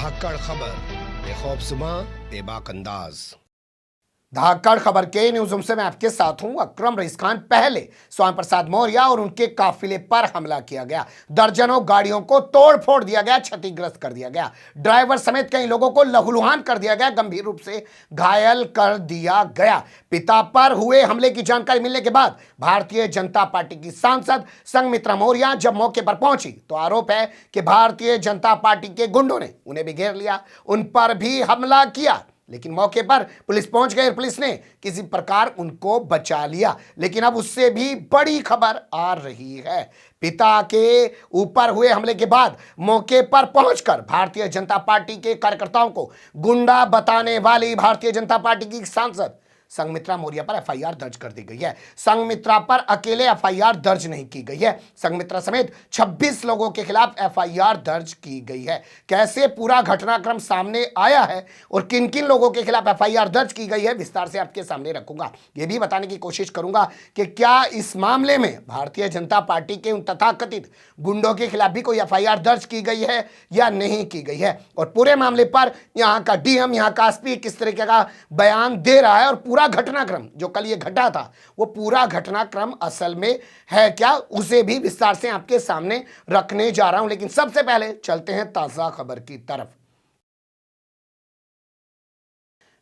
धाकड़ खबर बेखौफसुमा बेबाक अंदाज। धाकड़ खबर के न्यूज़ रूम से मैं आपके साथ हूं अकरम रईस खान। पहले स्वामी प्रसाद मौर्य और उनके काफिले पर हमला किया गया, दर्जनों गाड़ियों को तोड़ फोड़ दिया गया, क्षतिग्रस्त कर दिया गया, ड्राइवर समेत कई लोगों को लहूलुहान कर दिया गया, गंभीर रूप से घायल कर दिया गया। पिता पर हुए हमले की जानकारी मिलने के बाद भारतीय जनता पार्टी की सांसद संघमित्रा मौर्य जब मौके पर पहुंची तो आरोप है कि भारतीय जनता पार्टी के गुंडों ने उन्हें भी घेर लिया, उन पर भी हमला किया। लेकिन मौके पर पुलिस पहुंच गई और पुलिस ने किसी प्रकार उनको बचा लिया। लेकिन अब उससे भी बड़ी खबर आ रही है। पिता के ऊपर हुए हमले के बाद मौके पर पहुंचकर भारतीय जनता पार्टी के कार्यकर्ताओं को गुंडा बताने वाली भारतीय जनता पार्टी की सांसद संघमित्रा मौर्य पर एफआईआर दर्ज कर दी गई है। संघमित्रा पर अकेले एफआईआर दर्ज नहीं की गई है, संघमित्रा समेत 26 लोगों के खिलाफ एफआईआर दर्ज की गई है। कैसे पूरा घटनाक्रम सामने आया है और किन किन लोगों के खिलाफ एफआईआर दर्ज की गई है, विस्तार से आपके सामने रखूंगा। यह भी बताने की कोशिश करूंगा कि क्या इस मामले में भारतीय जनता पार्टी के उन तथाकथित गुंडों के खिलाफ भी कोई एफआईआर दर्ज की गई है या नहीं की गई है, और पूरे मामले पर यहां का डीएम, यहां का एसपी किस तरीके का बयान दे रहा है, और पूरा घटनाक्रम जो कल ये घटा था वो पूरा घटनाक्रम असल में है क्या, उसे भी विस्तार से आपके सामने रखने जा रहा हूं। लेकिन सबसे पहले चलते हैं ताजा खबर की तरफ।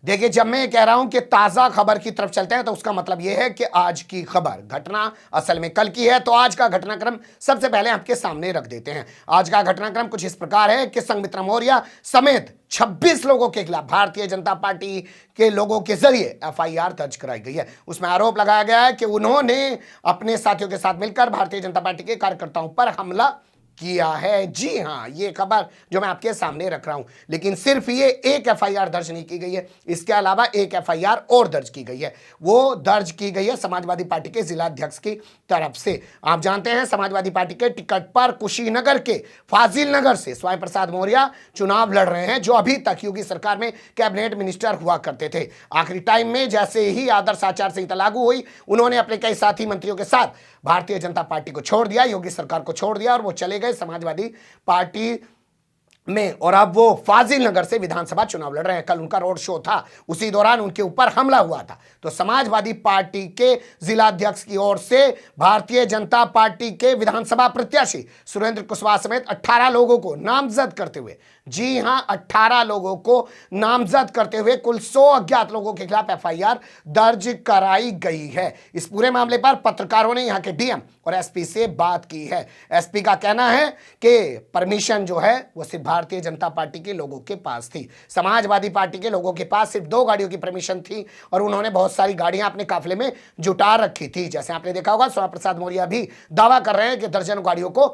देखिए, जब मैं कह रहा हूं कि ताजा खबर की तरफ चलते हैं तो उसका मतलब यह है कि आज की खबर, घटना असल में कल की है, तो आज का घटनाक्रम सबसे पहले आपके सामने रख देते हैं। आज का घटनाक्रम कुछ इस प्रकार है कि संघमित्रा मौर्य समेत 26 लोगों के खिलाफ भारतीय जनता पार्टी के लोगों के जरिए एफआईआर दर्ज कराई गई है। उसमें आरोप लगाया गया है कि उन्होंने अपने साथियों के साथ मिलकर भारतीय जनता पार्टी के कार्यकर्ताओं पर हमला किया है। जी हां, ये खबर जो मैं आपके सामने रख रहा हूं। लेकिन सिर्फ ये एक एफआईआर दर्ज नहीं की गई है, इसके अलावा एक एफआईआर और दर्ज की गई है। वो दर्ज की गई है समाजवादी पार्टी के जिला अध्यक्ष की तरफ से। आप जानते हैं समाजवादी पार्टी के टिकट पर कुशीनगर के फाजिल नगर से स्वामी प्रसाद मौर्य चुनाव लड़ रहे हैं, जो अभी तक योगी सरकार में कैबिनेट मिनिस्टर हुआ करते थे। आखिरी टाइम में जैसे ही आदर्श आचार संहिता लागू हुई, उन्होंने अपने कई साथी मंत्रियों के साथ भारतीय जनता पार्टी को छोड़ दिया, योगी सरकार को छोड़ दिया और वो चले गए समाजवादी पार्टी में, और अब वो फाजिल नगर से विधानसभा चुनाव लड़ रहे हैं। कल उनका रोड शो था, उसी दौरान उनके ऊपर हमला हुआ था। तो समाजवादी पार्टी के जिला अध्यक्ष की ओर से भारतीय जनता पार्टी के विधानसभा प्रत्याशी सुरेंद्र कुशवाहा समेत 18 लोगों को नामजद करते हुए, जी हां 18 लोगों को नामजद करते हुए कुल 100 अज्ञात लोगों के खिलाफ एफआईआर दर्ज कराई गई है। इस पूरे मामले पर पत्रकारों ने यहां के डीएम और एसपी से बात की है। एसपी का कहना है कि परमिशन जो है वो सिर्फ भारतीय जनता पार्टी के लोगों के पास थी, समाजवादी पार्टी के लोगों के पास सिर्फ 2 गाड़ियों की परमिशन थी और उन्होंने बहुत सारी गाड़ियां अपने काफिले में जुटा रखी थी। जैसे आपने देखा होगा, स्वामी प्रसाद मौर्य भी दावा कर रहे हैं कि दर्जनों गाड़ियों को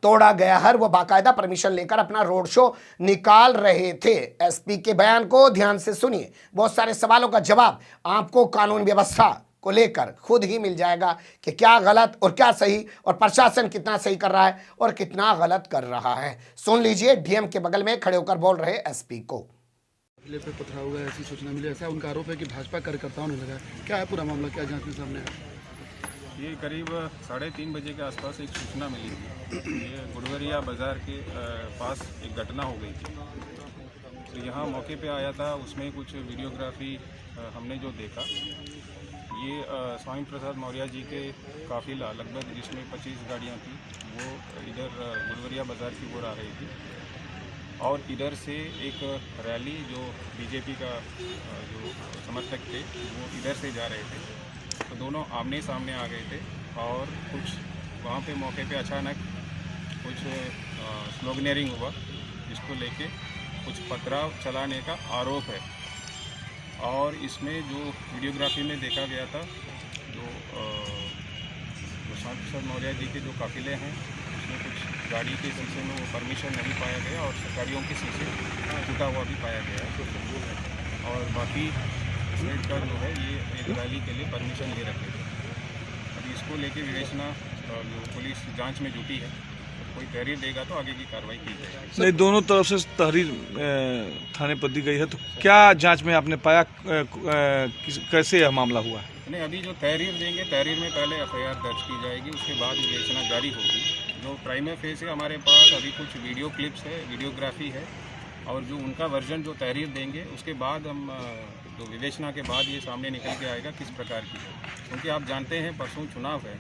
तोड़ा गया है, वो बाकायदा परमिशन लेकर अपना रोड शो निकाल रहे थे। एसपी के बयान को ध्यान से सुनिए, बहुत सारे सवालों का जवाब आपको कानून व्यवस्था को लेकर खुद ही मिल जाएगा कि क्या गलत और क्या सही, और प्रशासन कितना सही कर रहा है और कितना गलत कर रहा है। सुन लीजिए डीएम के बगल में खड़े होकर बोल रहे एसपी को। पे पथराव हुआ, ऐसी सूचना मिली, ऐसा उनका आरोप है कि भाजपा कार्यकर्ताओं ने लगाया। क्या है पूरा मामला, क्या जांच में सामने आया? ये करीब 3:30 बजे के आसपास एक सूचना मिली थी। ये गुड़वरिया बाज़ार के पास एक घटना हो गई थी, तो यहाँ मौके पे आया था। उसमें कुछ वीडियोग्राफी हमने जो देखा, ये स्वामी प्रसाद मौर्य जी के काफिला लगभग, जिसमें 25 गाड़ियाँ थी, वो इधर गुड़वरिया बाज़ार की ओर आ रही थी, और इधर से एक रैली जो बीजेपी का जो समर्थक थे वो इधर से जा रहे थे। तो दोनों आमने सामने आ गए थे और कुछ वहाँ पे मौके पे अचानक कुछ स्लोगनेरिंग हुआ, जिसको लेके कुछ पथराव चलाने का आरोप है। और इसमें जो वीडियोग्राफी में देखा गया था, जो स्वामी प्रसाद मौर्य जी के जो काफिले हैं, उसमें कुछ गाड़ी के शीशे में वो परमिशन नहीं पाया गया और गाड़ियों के शीशे टूटा हुआ भी पाया गया। और बाकी स्टेट का जो है, ये एक रैली के लिए परमिशन ले रखे थे। अभी इसको लेके विवेचना जो पुलिस जांच में जुटी है, कोई तहरीर देगा तो आगे की कार्रवाई की जाएगी। नहीं, दोनों तरफ से तहरीर थाने पर दी गई है, तो क्या जांच में आपने पाया, कैसे यह मामला हुआ है? नहीं, अभी जो तहरीर देंगे, तहरीर में पहले एफआईआर दर्ज की जाएगी, उसके बाद विवेचना जारी होगी। जो प्राइमरी फेज है, हमारे पास अभी कुछ वीडियो क्लिप्स है, वीडियोग्राफी है, और जो उनका वर्जन जो तहरीर देंगे उसके बाद हम जो विवेचना के बाद ये सामने निकल के आएगा किस प्रकार की है, क्योंकि आप जानते हैं परसों चुनाव है,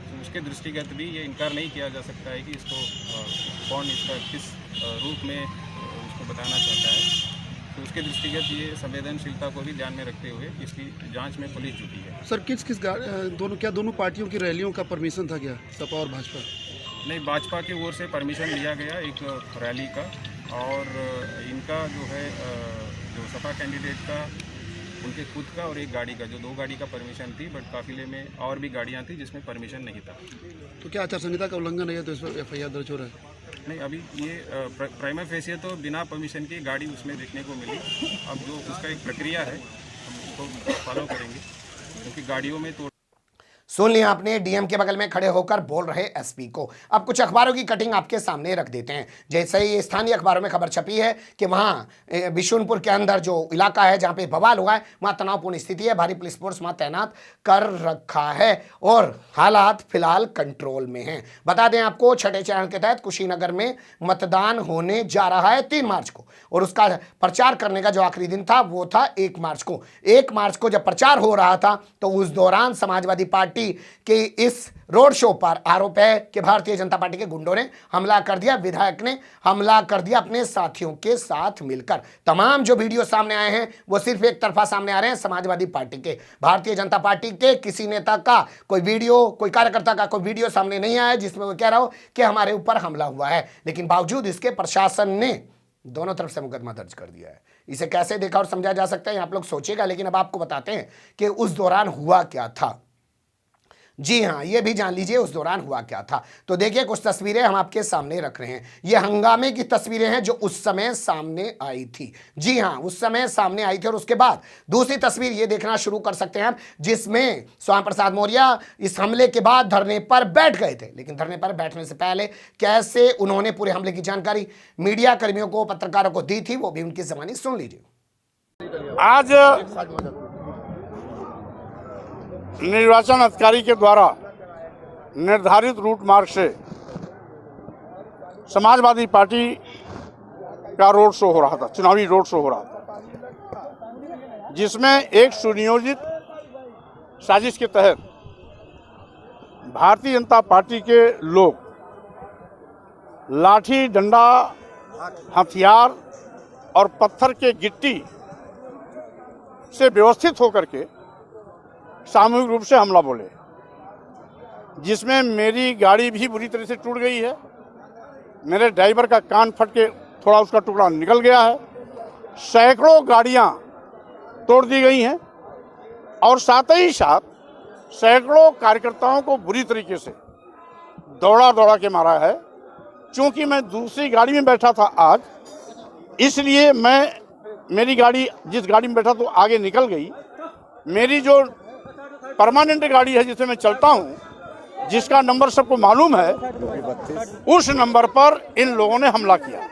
तो उसके दृष्टिगत भी ये इनकार नहीं किया जा सकता है कि इसको कौन इसका किस रूप में उसको बताना चाहता है। तो उसके दृष्टिगत ये संवेदनशीलता को भी ध्यान में रखते हुए इसकी जांच में पुलिस जुटी है। सर दोनों पार्टियों की रैलियों का परमिशन था क्या, सपा और भाजपा? नहीं, भाजपा की ओर से परमिशन लिया गया एक रैली का, और इनका जो है जो सपा कैंडिडेट का उनके खुद का और एक गाड़ी का, जो 2 गाड़ी का परमिशन थी, बट काफिले में और भी गाड़ियां थी जिसमें परमिशन नहीं था। तो क्या आचार संहिता का उल्लंघन है तो इस पर FIR दर्ज हो रहा है? नहीं, अभी ये प्राइमा फेसिया तो बिना परमिशन की गाड़ी उसमें देखने को मिली। अब जो उसका एक प्रक्रिया है हम उसको फॉलो करेंगे, क्योंकि गाड़ियों में तो सुन लिया आपने डीएम के बगल में खड़े होकर बोल रहे एसपी को। अब कुछ अखबारों की कटिंग आपके सामने रख देते हैं। जैसे ही स्थानीय अखबारों में खबर छपी है कि वहां बिशुनपुर के अंदर जो इलाका है जहां पे बवाल हुआ है, वहां तनावपूर्ण स्थिति है, भारी पुलिस फोर्स वहां तैनात कर रखा है और हालात फिलहाल कंट्रोल में हैं। बता दें आपको, छठे चरण के तहत कुशीनगर में मतदान होने जा रहा है 3 मार्च को, और उसका प्रचार करने का जो आखिरी दिन था वो था 1 मार्च को। 1 मार्च को जब प्रचार हो रहा था तो उस दौरान समाजवादी पार्टी के इस रोड शो पर आरोप है कि भारतीय जनता पार्टी के गुंडों ने हमला कर दिया, विधायक ने हमला कर दिया अपने साथियों के साथ मिलकर। तमाम जो वीडियो सामने आए हैं वो सिर्फ एक तरफा सामने आ रहे हैं समाजवादी पार्टी के। भारतीय जनता पार्टी के किसी नेता का कोई वीडियो, कोई कार्यकर्ता का कोई वीडियो सामने नहीं आया जिसमें वो कह रहा हो कि हमारे ऊपर हमला हुआ है। लेकिन बावजूद इसके प्रशासन ने दोनों तरफ से मुकदमा दर्ज कर दिया है। इसे कैसे देखा और समझा जा सकता है आप लोग सोचिएगा, लेकिन अब आपको बताते हैं कि उस दौरान हुआ क्या था। जी हां, ये भी जान लीजिए उस दौरान हुआ क्या था। तो देखिए, कुछ तस्वीरें हम आपके सामने रख रहे हैं। ये हंगामे की तस्वीरें हैं जो उस समय सामने आई थी। जी हां, उस समय सामने आई थी। और उसके बाद दूसरी तस्वीर ये देखना शुरू कर सकते हैं जिसमें श्यामा प्रसाद मौर्य इस हमले के बाद धरने पर बैठ गए थे। लेकिन धरने पर बैठने से पहले कैसे उन्होंने पूरे हमले की जानकारी मीडिया कर्मियों को, पत्रकारों को दी थी, वो भी उनकी ज़बानी सुन लीजिए। आज निर्वाचन अधिकारी के द्वारा निर्धारित रूट मार्ग से समाजवादी पार्टी का रोड शो हो रहा था, चुनावी रोड शो हो रहा था, जिसमें एक सुनियोजित साजिश के तहत भारतीय जनता पार्टी के लोग लाठी, डंडा, हथियार और पत्थर के गिट्टी से व्यवस्थित होकर के सामूहिक रूप से हमला बोले, जिसमें मेरी गाड़ी भी बुरी तरह से टूट गई है। मेरे ड्राइवर का कान फट के थोड़ा उसका टुकड़ा निकल गया है। सैकड़ों गाड़ियां तोड़ दी गई हैं और साथ ही साथ सैकड़ों कार्यकर्ताओं को बुरी तरीके से दौड़ा के मारा है। चूंकि मैं दूसरी गाड़ी में बैठा था आज, इसलिए मेरी गाड़ी, जिस गाड़ी में बैठा तो आगे निकल गई। मेरी जो परमानेंट गाड़ी है जिससे मैं चलता हूं, जिसका नंबर सबको मालूम है, उस नंबर पर इन लोगों ने हमला किया।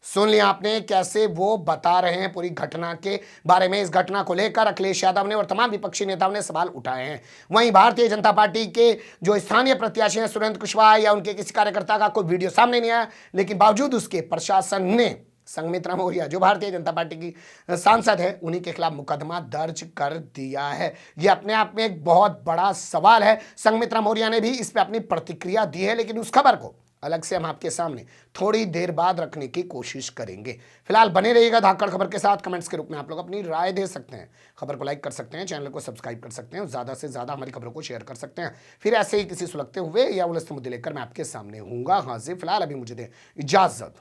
सुन लिया आपने कैसे वो बता रहे हैं पूरी घटना के बारे में। इस घटना को लेकर अखिलेश यादव ने और तमाम विपक्षी नेताओं ने सवाल उठाए हैं। वहीं भारतीय जनता पार्टी के जो स्थानीय प्रत्याशी हैं सुरेंद्र कुशवाहा या उनके किसी कार्यकर्ता का कोई वीडियो सामने नहीं आया, लेकिन बावजूद उसके प्रशासन ने संघमित्रा मौर्य जो भारतीय जनता पार्टी की सांसद है उन्हीं के खिलाफ मुकदमा दर्ज कर दिया है। यह अपने आप में एक बहुत बड़ा सवाल है। संघमित्रा मौर्य ने भी इस पर अपनी प्रतिक्रिया दी है, लेकिन उस खबर को अलग से हम आपके सामने थोड़ी देर बाद रखने की कोशिश करेंगे। फिलहाल बने रहिएगा धाकड़ खबर के साथ। कमेंट्स के रूप में आप लोग अपनी राय दे सकते हैं, खबर को लाइक कर सकते हैं, चैनल को सब्सक्राइब कर सकते हैं और ज़्यादा से ज़्यादा हमारी खबरों को शेयर कर सकते हैं। फिर ऐसे ही किसी सुलगते हुए या उलझते मुद्दे लेकर मैं आपके सामने हूँगा हाजिर। फिलहाल अभी मुझे दें इजाज़त।